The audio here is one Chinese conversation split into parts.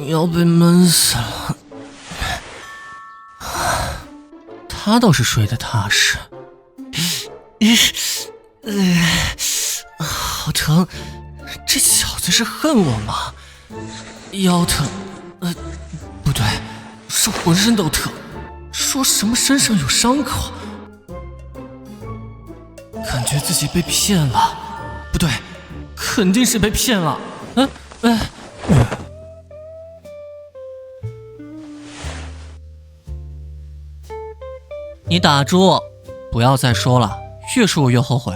要被闷死了。他倒是睡得踏实。好疼！这小子是恨我吗？腰疼，不对，是浑身都疼。说什么身上有伤口，感觉自己被骗了。不对，肯定是被骗了。你打住，不要再说了，越说我越后悔。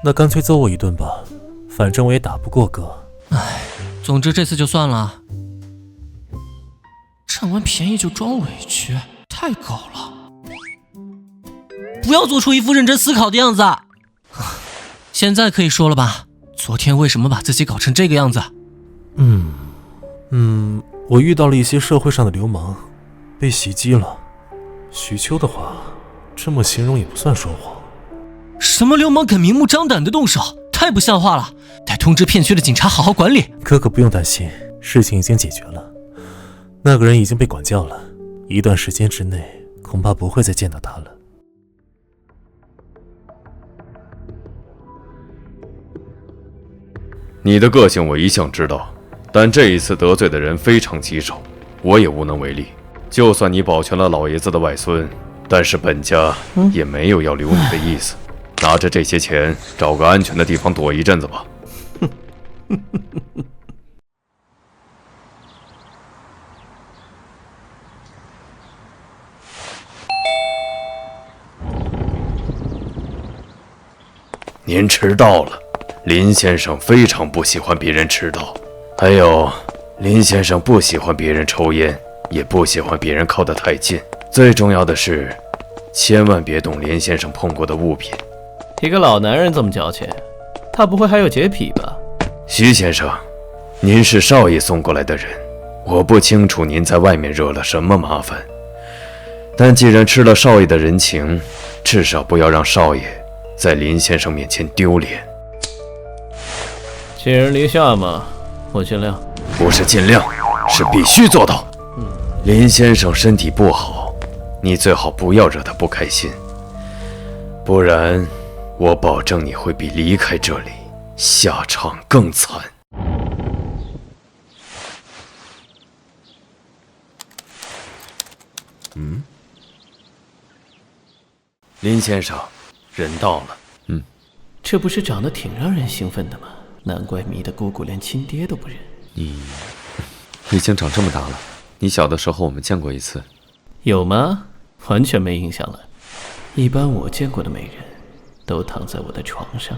那干脆揍我一顿吧，反正我也打不过哥。总之这次就算了。占完便宜就装委屈，太狗了。不要做出一副认真思考的样子。现在可以说了吧？昨天为什么把自己搞成这个样子？我遇到了一些社会上的流氓，被袭击了。徐秋的话，这么形容也不算说谎。什么流氓敢明目张胆的动手？太不像话了！得通知片区的警察好好管理。哥哥不用担心，事情已经解决了。那个人已经被管教了，一段时间之内恐怕不会再见到他了。你的个性我一向知道，但这一次得罪的人非常棘手，我也无能为力。就算你保全了老爷子的外孙，但是本家也没有要留你的意思。拿着这些钱，找个安全的地方躲一阵子吧。您迟到了，林先生非常不喜欢别人迟到。还有，林先生不喜欢别人抽烟，也不喜欢别人靠得太近。最重要的是，千万别动林先生碰过的物品。一个老男人这么矫情，他不会还有洁癖吧？徐先生，您是少爷送过来的人，我不清楚您在外面惹了什么麻烦，但既然吃了少爷的人情，至少不要让少爷在林先生面前丢脸。寄人篱下嘛，我尽量。不是尽量，是必须做到。林先生身体不好，你最好不要惹他不开心，不然我保证你会比离开这里下场更惨。林先生，人到了。这不是长得挺让人兴奋的吗？难怪迷的姑姑连亲爹都不认。你已经长这么大了，你小的时候我们见过一次。有吗？完全没印象了。一般我见过的美人都躺在我的床上。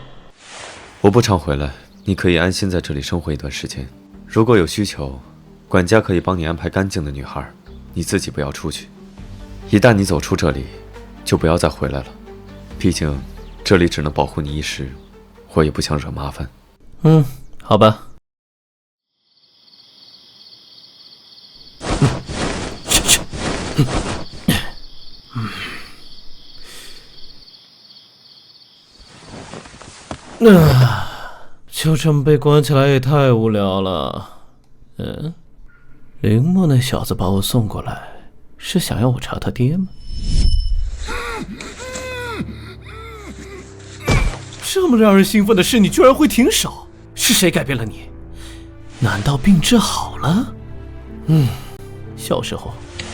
我不常回来，你可以安心在这里生活一段时间。如果有需求，管家可以帮你安排干净的女孩，你自己不要出去。一旦你走出这里，就不要再回来了。毕竟这里只能保护你一时，我也不想惹麻烦。好吧。就这么被关起来也太无聊了。林默那小子把我送过来，是想要我查他爹吗？这么让人兴奋的事，你居然会停手？是谁改变了你？难道病治好了？小时候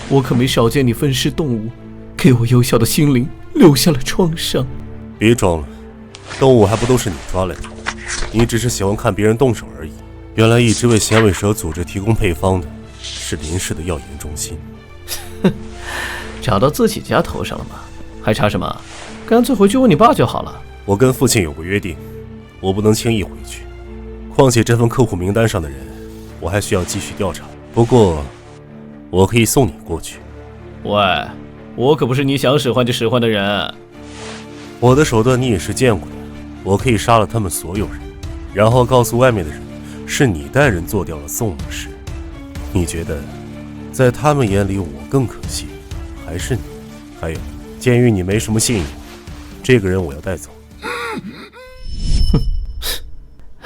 我可没少见你分尸动物，给我幼小的心灵留下了创伤。别装了，动物还不都是你抓来的？你只是喜欢看别人动手而已。原来一直为响尾蛇组织提供配方的是林氏的药研中心。找到自己家头上了吗？还查什么？干脆回去问你爸就好了。我跟父亲有过约定，我不能轻易回去。况且这份客户名单上的人，我还需要继续调查。不过，我可以送你过去。喂，我可不是你想使唤就使唤的人。我的手段你也是见过的，我可以杀了他们所有人，然后告诉外面的人，是你带人做掉了宋的事。你觉得，在他们眼里我更可信，还是你？还有，鉴于你没什么信用，这个人我要带走。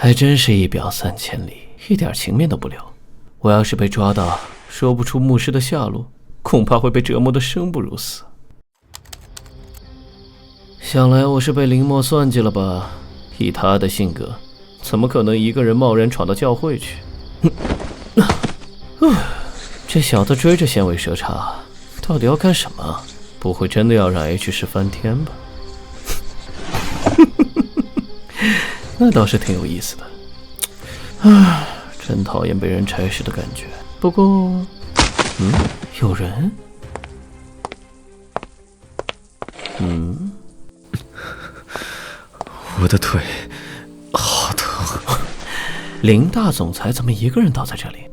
还真是一表三千里，一点情面都不留。我要是被抓到，说不出牧师的下落，恐怕会被折磨得生不如死。想来我是被林默算计了吧？以他的性格，怎么可能一个人贸然闯到教会去？这小子追着县委蛇查，到底要干什么？不会真的要让 H 市翻天吧？那倒是挺有意思的。真讨厌被人差事的感觉。不过，有人？我的腿好疼。林大总裁怎么一个人倒在这里？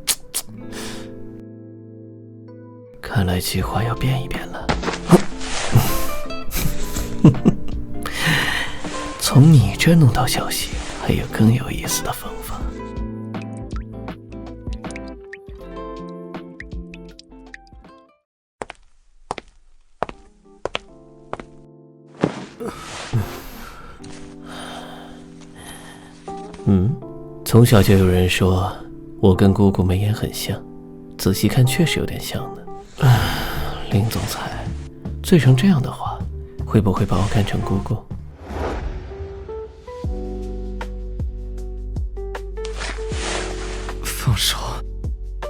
看来计划要变一变了。从你这弄到消息，还有更有意思的方法。从小就有人说我跟姑姑眉眼很像，仔细看确实有点像呢。林总裁，醉成这样的话，会不会把我看成姑姑？放手，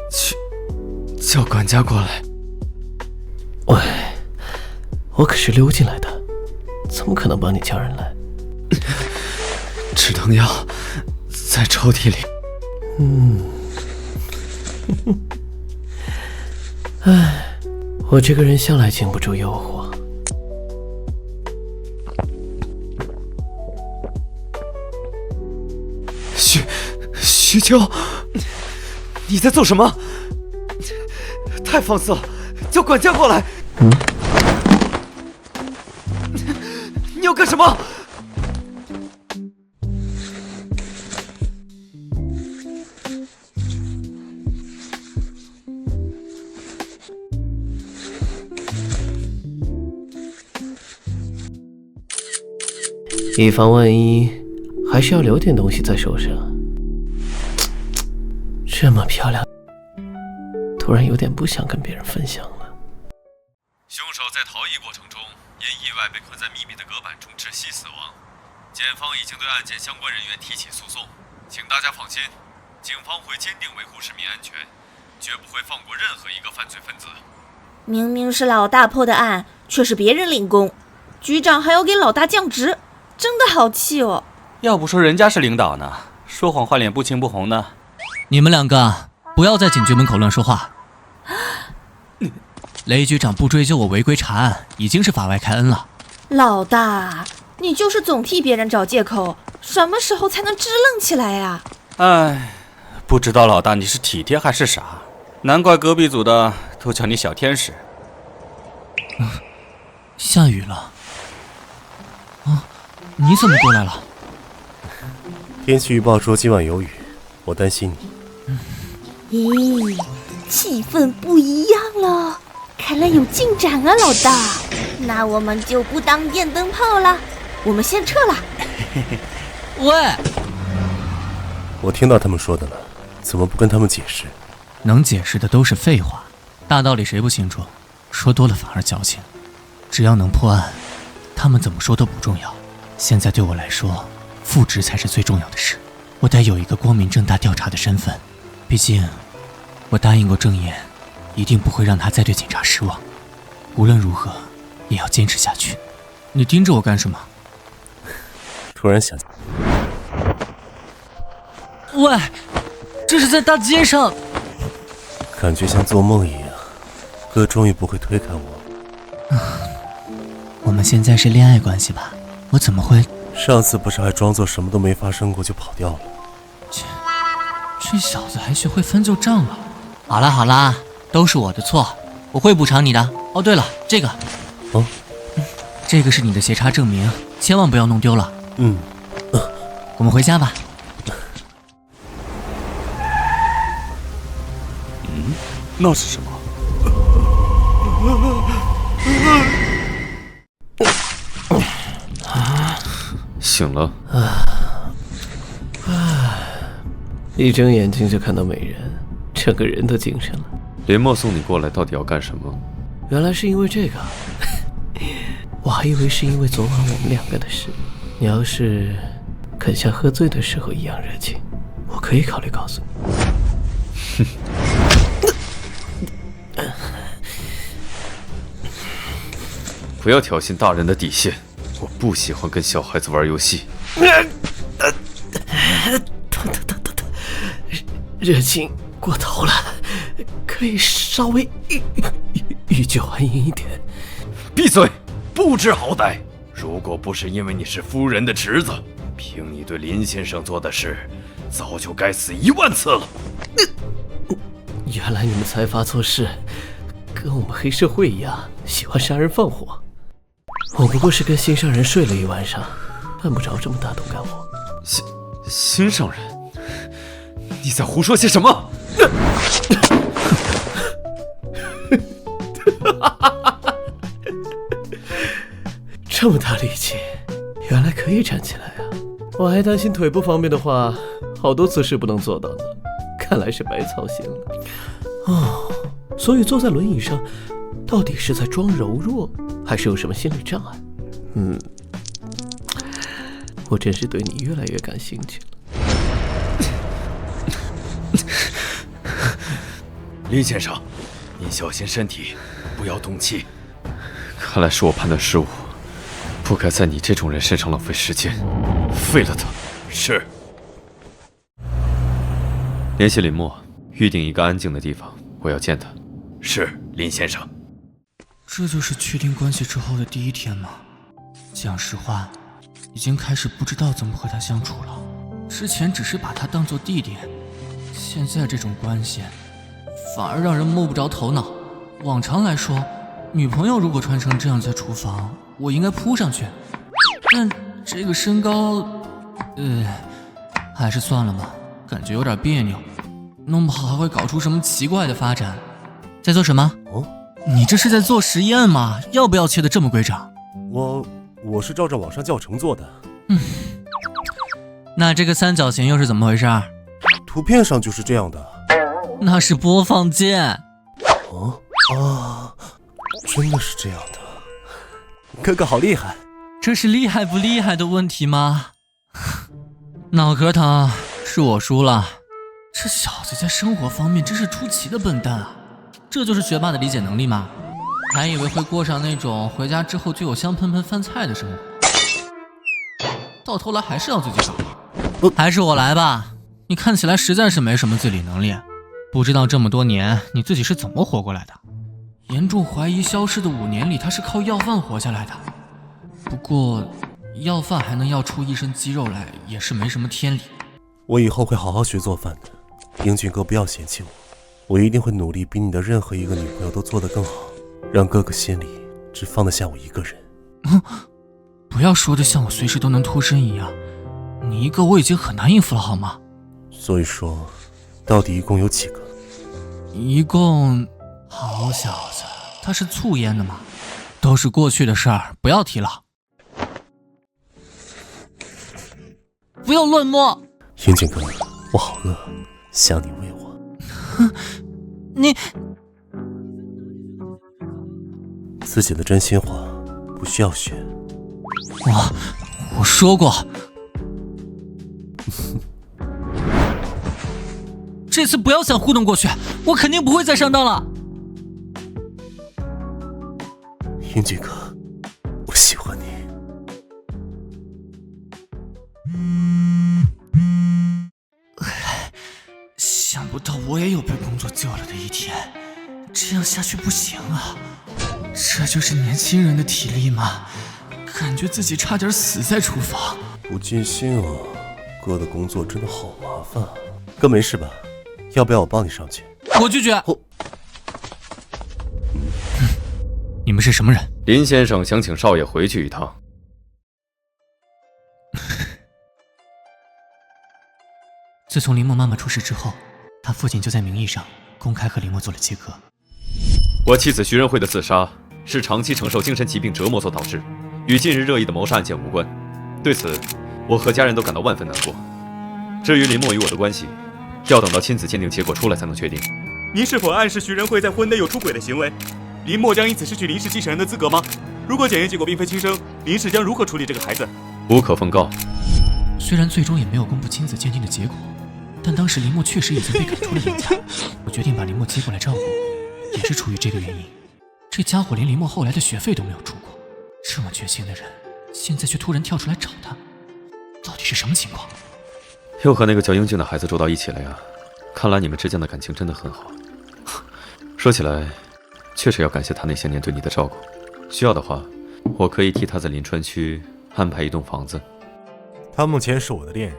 去叫管家过来。喂，我可是溜进来的，怎么可能帮你叫人来？止疼药在抽屉里。我这个人向来经不住诱惑。徐秋，你在做什么？太放肆了！叫管家过来。你要干什么？以防万一，还是要留点东西在手上。这么漂亮，突然有点不想跟别人分享了。凶手在逃逸过程中因意外被困在密闭的隔板中窒息死亡，检方已经对案件相关人员提起诉讼，请大家放心，警方会坚定维护市民安全，绝不会放过任何一个犯罪分子。明明是老大破的案，却是别人领功，局长还要给老大降职，真的好气哦。要不说人家是领导呢，说谎换脸不青不红呢。你们两个不要在警局门口乱说话。雷局长不追究我违规查案，已经是法外开恩了。老大，你就是总替别人找借口，什么时候才能支棱起来呀？哎，不知道老大你是体贴还是傻，难怪隔壁组的都叫你小天使。下雨了。你怎么过来了？天气预报说今晚有雨，我担心你。咦，气氛不一样了，看来有进展啊，老大。那我们就不当电灯泡了，我们先撤了。喂，我听到他们说的了，怎么不跟他们解释？能解释的都是废话，大道理谁不清楚？说多了反而矫情。只要能破案，他们怎么说都不重要。现在对我来说，复职才是最重要的事。我得有一个光明正大调查的身份，毕竟我答应过郑言，一定不会让他再对警察失望。无论如何，也要坚持下去。你盯着我干什么？突然想，喂，这是在大街上。感觉像做梦一样。哥终于不会推开我。我们现在是恋爱关系吧？我怎么会？上次不是还装作什么都没发生过就跑掉了？这小子还学会翻旧账了。好啦好啦，都是我的错，我会补偿你的。哦，对了，这个，这个是你的斜插证明，千万不要弄丢了。我们回家吧。那是什么？醒了。一睁眼睛就看到美人，整个人都精神了。林墨送你过来到底要干什么？原来是因为这个，我还以为是因为昨晚我们两个的事。你要是肯像喝醉的时候一样热情，我可以考虑告诉你。不要挑衅大人的底线，我不喜欢跟小孩子玩游戏。热情过头了，可以稍微欲拒还迎一点。闭嘴，不知好歹！如果不是因为你是夫人的侄子，凭你对林先生做的事，早就该死10000次了。原来你们财阀做事跟我们黑社会一样，喜欢杀人放火。我不过是跟心上人睡了一晚上，犯不着这么大动肝火。心上人？你在胡说些什么？这么大力气，原来可以站起来啊！我还担心腿不方便的话，好多姿势不能做到呢。看来是白操心了。哦，所以坐在轮椅上，到底是在装柔弱，还是有什么心理障碍？我真是对你越来越感兴趣了。林先生，您小心身体，不要动气。看来是我判断失误，不该在你这种人身上浪费时间，废了他。是。联系林墨，预定一个安静的地方，我要见他。是，林先生。这就是确定关系之后的第一天吗？讲实话，已经开始不知道怎么和他相处了。之前只是把他当作弟弟，现在这种关系反而让人摸不着头脑。往常来说，女朋友如果穿成这样在厨房，我应该扑上去，但这个身高，还是算了吧，感觉有点别扭，弄不好还会搞出什么奇怪的发展。在做什么？哦，你这是在做实验吗？要不要切得这么规整？我是照着网上教程做的。那这个三角形又是怎么回事？图片上就是这样的。那是播放键。真的是这样的。哥哥好厉害。这是厉害不厉害的问题吗？脑壳疼，是我输了。这小子在生活方面真是出奇的笨蛋啊！这就是学霸的理解能力吗？还以为会过上那种回家之后就有香喷喷饭菜的生活，到头来还是要自己搞。还是我来吧，你看起来实在是没什么自理能力，不知道这么多年你自己是怎么活过来的。严重怀疑消失的5年里，他是靠要饭活下来的。不过要饭还能要出一身肌肉来，也是没什么天理。我以后会好好学做饭的，英俊哥不要嫌弃我一定会努力比你的任何一个女朋友都做得更好，让哥哥心里只放得下我一个人。不要说的像我随时都能脱身一样，你一个我已经很难应付了好吗？所以说，到底一共有几个？一共……好小子，他是醋腌的吗？都是过去的事儿，不要提了。不要乱摸！英俊哥，我好饿，想你喂我。你自己的真心话不需要学。我说过，这次不要想糊弄过去，我肯定不会再上当了。英俊哥，我喜欢你。想不到我也有被工作救了的一天，这样下去不行啊！这就是年轻人的体力吗？感觉自己差点死在厨房。不尽兴啊，哥的工作真的好麻烦。哥没事吧？要不要我帮你上去？我拒绝。你们是什么人？林先生想请少爷回去一趟。自从林默妈妈出事之后，他父亲就在名义上公开和林默做了切割。我妻子徐仁惠的自杀是长期承受精神疾病折磨所导致，与近日热议的谋杀案件无关。对此，我和家人都感到万分难过。至于林默与我的关系，要等到亲子鉴定结果出来才能确定。您是否暗示徐仁慧在婚内有出轨的行为？林默将因此失去林氏继承人的资格吗？如果检验结果并非亲生，林氏将如何处理这个孩子？无可奉告。虽然最终也没有公布亲子鉴定的结果，但当时林默确实已经被赶出了林家。我决定把林默接过来照顾，也是出于这个原因。这家伙连林默后来的学费都没有出过，这么绝情的人，现在却突然跳出来找他，到底是什么情况？又和那个叫英俊的孩子住到一起了呀？看来你们之间的感情真的很好。说起来，确实要感谢他那些年对你的照顾。需要的话，我可以替他在临川区安排一栋房子。他目前是我的恋人。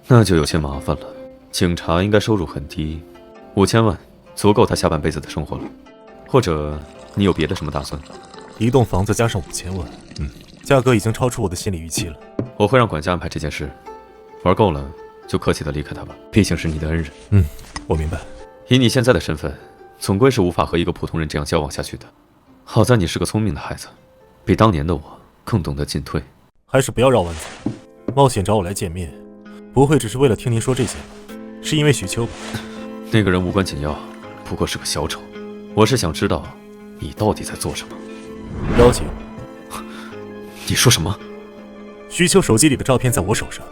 那就有些麻烦了。警察应该收入很低，5000万足够他下半辈子的生活了。或者你有别的什么打算？一栋房子加上5000万，价格已经超出我的心理预期了。我会让管家安排这件事，玩够了就客气的离开他吧，毕竟是你的恩人。我明白。以你现在的身份，总归是无法和一个普通人这样交往下去的。好在你是个聪明的孩子，比当年的我更懂得进退。还是不要绕弯子。冒险找我来见面，不会只是为了听您说这些吧？是因为徐秋吧？那个人无关紧要，不过是个小丑。我是想知道你到底在做什么。邀请？你说什么？徐秋手机里的照片在我手上，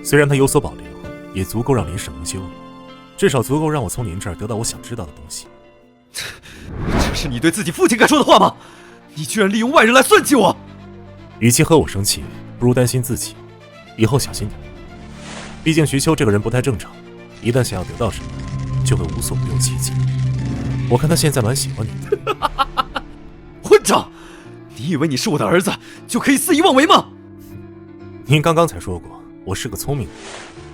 虽然他有所保留，也足够让林氏蒙羞，至少足够让我从您这儿得到我想知道的东西。这是你对自己父亲该说的话吗？你居然利用外人来算计我！与其和我生气，不如担心自己，以后小心点。毕竟徐秋这个人不太正常，一旦想要得到什么，就会无所不用其极。我看他现在蛮喜欢你的。混账！你以为你是我的儿子就可以肆意妄为吗？您刚刚才说过，我是个聪明人，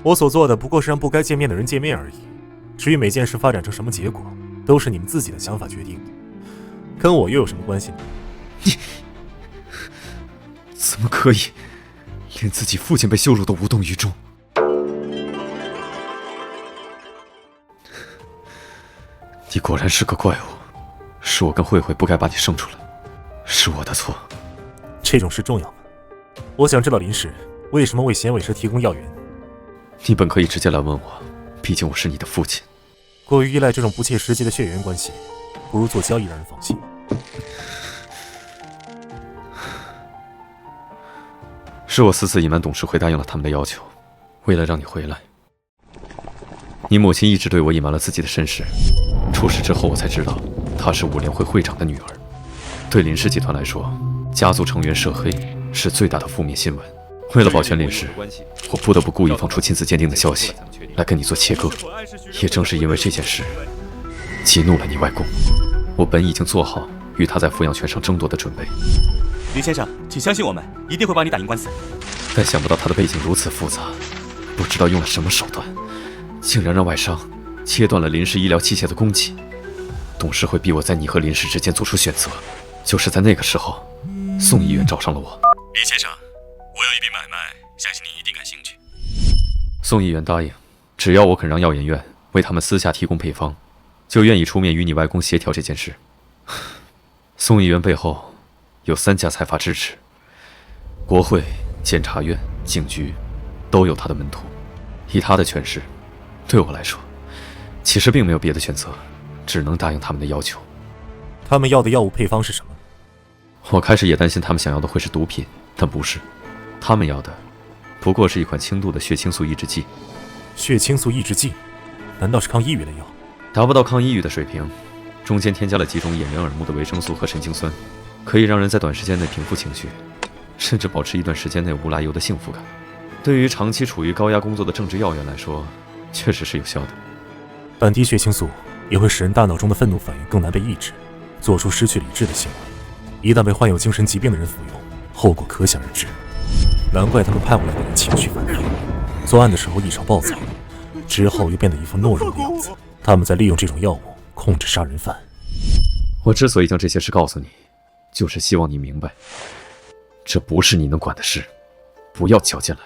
我所做的不过是让不该见面的人见面而已。至于每件事发展成什么结果，都是你们自己的想法决定的，跟我又有什么关系呢？你怎么可以连自己父亲被羞辱都无动于衷？你果然是个怪物，是我跟慧慧不该把你生出来，是我的错。这种事重要吗？我想知道林氏为什么为贤伟社提供药源。你本可以直接来问我，毕竟我是你的父亲。过于依赖这种不切实际的血缘关系，不如做交易让人放心。是我私自隐瞒董事会答应了他们的要求，为了让你回来。你母亲一直对我隐瞒了自己的身世，出事之后我才知道她是武联会会长的女儿。对林氏集团来说，家族成员涉黑是最大的负面新闻。为了保全林氏，我不得不故意放出亲子鉴定的消息来跟你做切割。也正是因为这件事激怒了你外公，我本已经做好与他在抚养权上争夺的准备。林先生，请相信我们，一定会帮你打赢官司。但想不到他的背景如此复杂，不知道用了什么手段，竟然让外商切断了林氏医疗器械的供给。董事会逼我在你和林氏之间做出选择，就是在那个时候，宋议员找上了我。林先生，我有一笔买卖，相信您一定感兴趣。宋议员答应，只要我肯让药研院为他们私下提供配方，就愿意出面与你外公协调这件事。宋议员背后有3家财阀支持，国会、检察院、警局都有他的门徒。以他的权势，对我来说，其实并没有别的选择，只能答应他们的要求。他们要的药物配方是什么？我开始也担心他们想要的会是毒品，但不是，他们要的不过是一款轻度的血清素抑制剂。血清素抑制剂？难道是抗抑郁的药？达不到抗抑郁的水平，中间添加了几种掩人耳目的维生素和神经酸，可以让人在短时间内平复情绪，甚至保持一段时间内无来由的幸福感。对于长期处于高压工作的正职要员来说，确实是有效的。但低血清素也会使人大脑中的愤怒反应更难被抑制，做出失去理智的行为。一旦被患有精神疾病的人服用，后果可想而知。难怪他们派我来的人情绪反应，作案的时候异常暴躁，之后又变得一副懦弱的样子。他们在利用这种药物控制杀人犯。我之所以将这些事告诉你，就是希望你明白，这不是你能管的事，不要搅进来。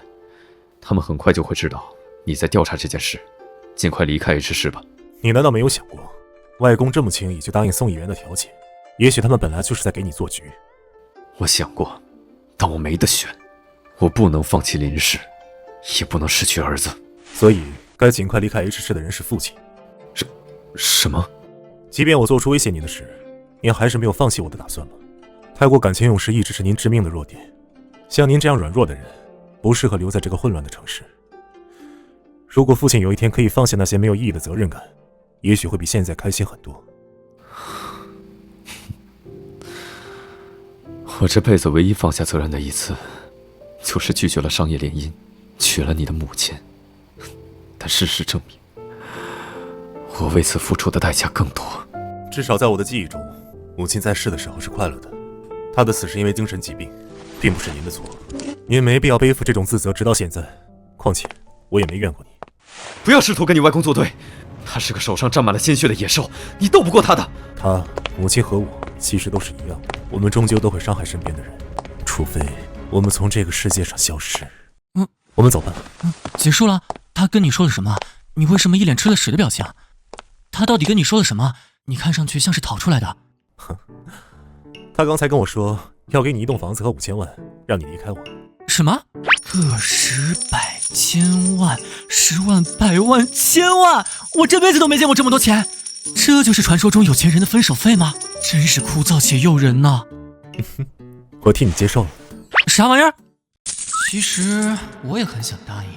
他们很快就会知道你在调查这件事，尽快离开 H 市吧。你难道没有想过，外公这么轻易就答应宋议员的条件？也许他们本来就是在给你做局。我想过，但我没得选，我不能放弃林氏，也不能失去儿子。所以该尽快离开 H 市的人是父亲。什么？即便我做出威胁你的事，您还是没有放弃我的打算吗？太过感情用事一直是您致命的弱点。像您这样软弱的人，不适合留在这个混乱的城市。如果父亲有一天可以放下那些没有意义的责任感，也许会比现在开心很多。我这辈子唯一放下责任的一次，就是拒绝了商业联姻，娶了你的母亲。但事实证明，我为此付出的代价更多。至少在我的记忆中，母亲在世的时候是快乐的。她的死是因为精神疾病，并不是您的错。您没必要背负这种自责直到现在。况且，我也没怨过你。不要试图跟你外公作对，他是个手上沾满了鲜血的野兽，你斗不过他的。他、母亲和我其实都是一样的，我们终究都会伤害身边的人，除非我们从这个世界上消失。我们走吧。结束了。他跟你说了什么？你为什么一脸吃了屎的表情？他到底跟你说了什么？你看上去像是逃出来的。他刚才跟我说要给你一栋房子和5000万，让你离开我。什么？个十百千万，10万100万千万，我这辈子都没见过这么多钱。这就是传说中有钱人的分手费吗？真是枯燥且诱人呐。我替你接受了。啥玩意儿？其实我也很想答应。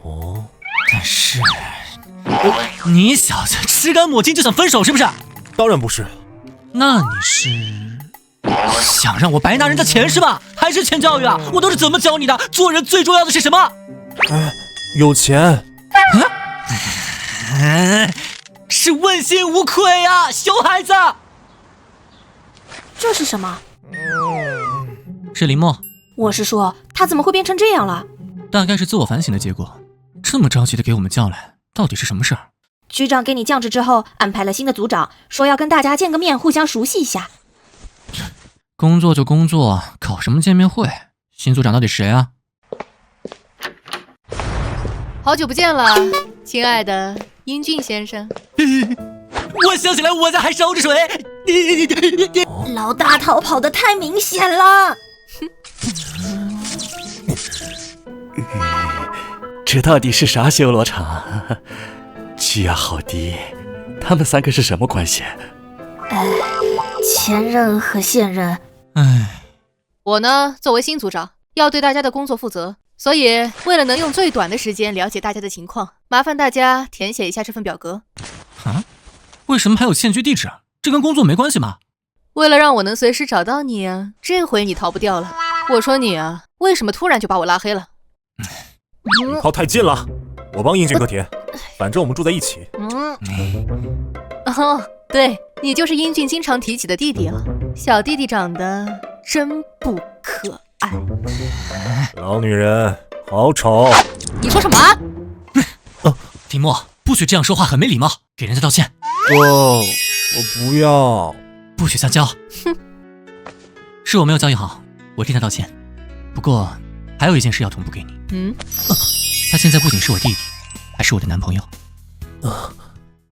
哦，但是你小子吃干抹净就想分手是不是？当然不是。那你是想让我白拿人家钱是吧？还是欠教育啊？我都是怎么教你的？做人最重要的是什么？有钱。是问心无愧啊，熊孩子。这是什么？是林墨。我是说，他怎么会变成这样了？大概是自我反省的结果。这么着急的给我们叫来，到底是什么事儿？局长给你降职之后，安排了新的组长，说要跟大家见个面，互相熟悉一下。工作就工作，搞什么见面会？新组长到底谁啊？好久不见了，亲爱的英俊先生。我想起来我家还烧着水。老大逃跑的太明显了。这到底是啥修罗场？居啊，好迪，他们3个是什么关系？前任和现任。我呢，作为新组长，要对大家的工作负责，所以为了能用最短的时间了解大家的情况，麻烦大家填写一下这份表格。啊？为什么还有现居地址？这跟工作没关系吗？为了让我能随时找到你啊，这回你逃不掉了。我说你啊，为什么突然就把我拉黑了？你靠太近了，我帮英俊哥填，反正我们住在一起。哦，对，你就是英俊经常提起的弟弟啊。小弟弟长得真不可爱。老女人，好丑。你说什么？林墨，不许这样说话，很没礼貌，给人家道歉。我不要。不许撒娇。哼，是我没有教育好，我替他道歉。不过还有一件事要同步给你。他现在不仅是我弟弟，还是我的男朋友。